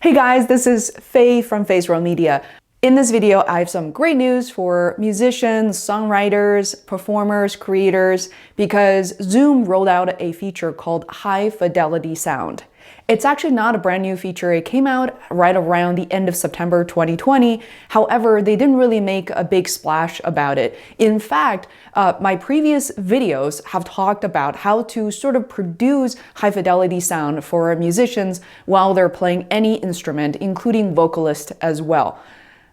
Hey guys, this is Faye from Feisworld Media. In this video, I have some great news for musicians, songwriters, performers, creators, because Zoom rolled out a feature called high fidelity sound. It's actually not a brand new feature. It came out right around the end of September 2020. However, they didn't really make a big splash about it. In fact, my previous videos have talked about how to sort of produce high fidelity sound for musicians while they're playing any instrument, including vocalists as well.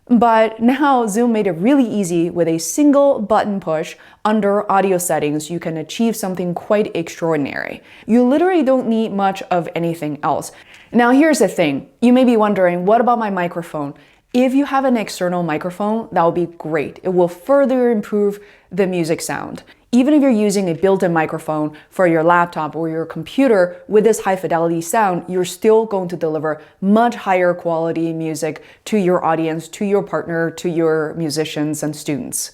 But now Zoom made it really easy. With a single button push under audio settings, you can achieve something quite extraordinary. You literally don't need much of anything else. Now here's the thing. You may be wondering, what about my microphone? If you have an external microphone, that would be great. It will further improve the music sound. Even if you're using a built-in microphone for your laptop or your computer, with this high fidelity sound, you're still going to deliver much higher quality music to your audience, to your partner, to your musicians and students.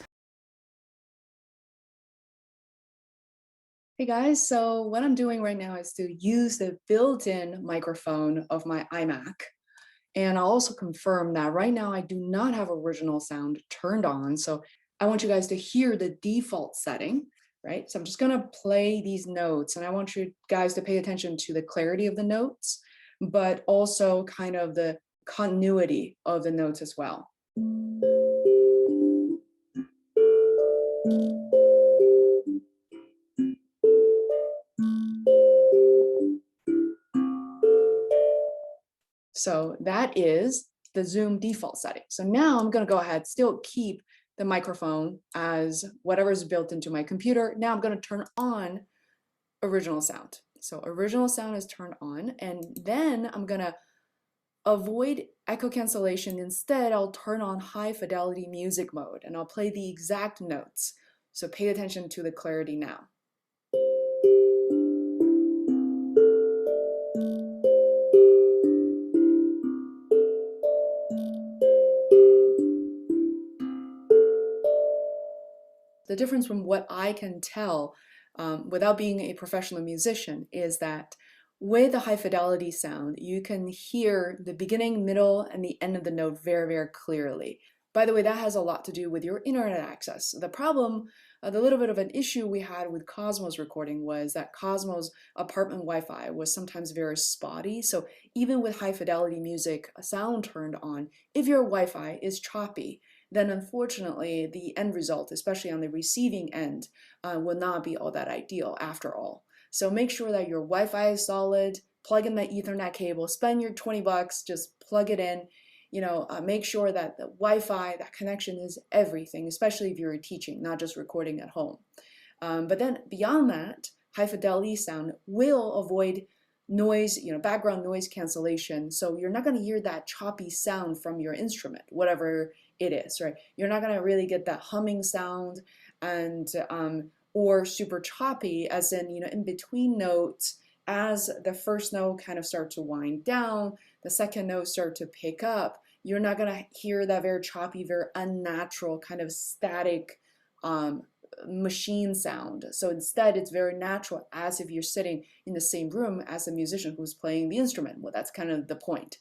Hey guys, so what I'm doing right now is to use the built-in microphone of my iMac. And I'll also confirm that right now I do not have original sound turned on. So I want you guys to hear the default setting, right? So I'm just gonna play these notes, and I want you guys to pay attention to the clarity of the notes, but also kind of the continuity of the notes as well. So that is the Zoom default setting. So now I'm going to go ahead, still keep the microphone as whatever is built into my computer. Now I'm going to turn on original sound. So original sound is turned on, and then I'm going to avoid echo cancellation. Instead, I'll turn on high fidelity music mode, and I'll play the exact notes. So pay attention to the clarity now. The difference from what I can tell without being a professional musician is that with a high fidelity sound, you can hear the beginning, middle, and the end of the note very, very clearly. By the way, that has a lot to do with your internet access. The problem, the little bit of an issue we had with Cosmo's recording was that Cosmo's apartment Wi-Fi was sometimes very spotty. So even with high fidelity music sound turned on, if your Wi-Fi is choppy, then unfortunately the end result, especially on the receiving end, will not be all that ideal after all. So make sure that your Wi-Fi is solid, plug in the Ethernet cable, spend your 20 bucks, just plug it in. Make sure that the Wi-Fi, that connection is everything, especially if you're teaching, not just recording at home. But then beyond that, high fidelity sound will avoid noise, background noise cancellation. So you're not going to hear that choppy sound from your instrument, whatever it is, right? You're not going to really get that humming sound and or super choppy, as in between notes. As the first note kind of starts to wind down, the second note start to pick up, you're not going to hear that very choppy, very unnatural kind of static machine sound. So instead, it's very natural, as if you're sitting in the same room as a musician who's playing the instrument. Well, that's kind of the point.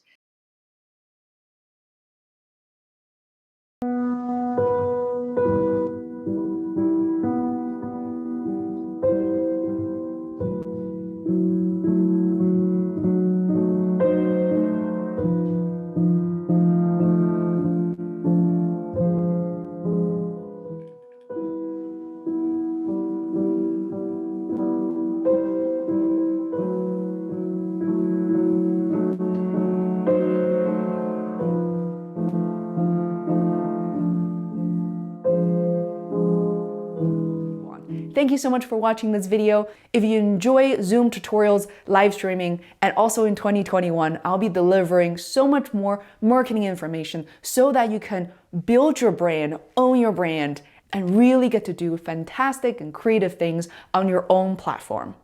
Thank you so much for watching this video. If you enjoy Zoom tutorials, live streaming, and also in 2021, I'll be delivering so much more marketing information so that you can build your brand, own your brand, and really get to do fantastic and creative things on your own platform.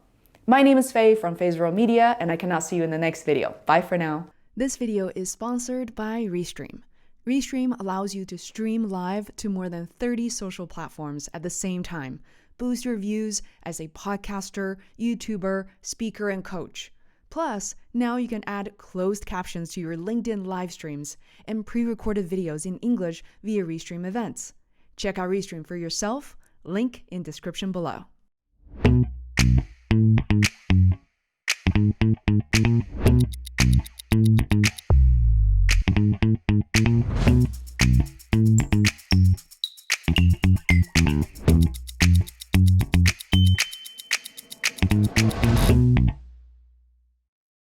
My name is Faye from Feisworld Media, and I cannot see you in the next video. Bye for now. This video is sponsored by Restream. Restream allows you to stream live to more than 30 social platforms at the same time. Boost your views as a podcaster, YouTuber, speaker, and coach. Plus, now you can add closed captions to your LinkedIn live streams and pre-recorded videos in English via Restream events. Check out Restream for yourself, link in description below.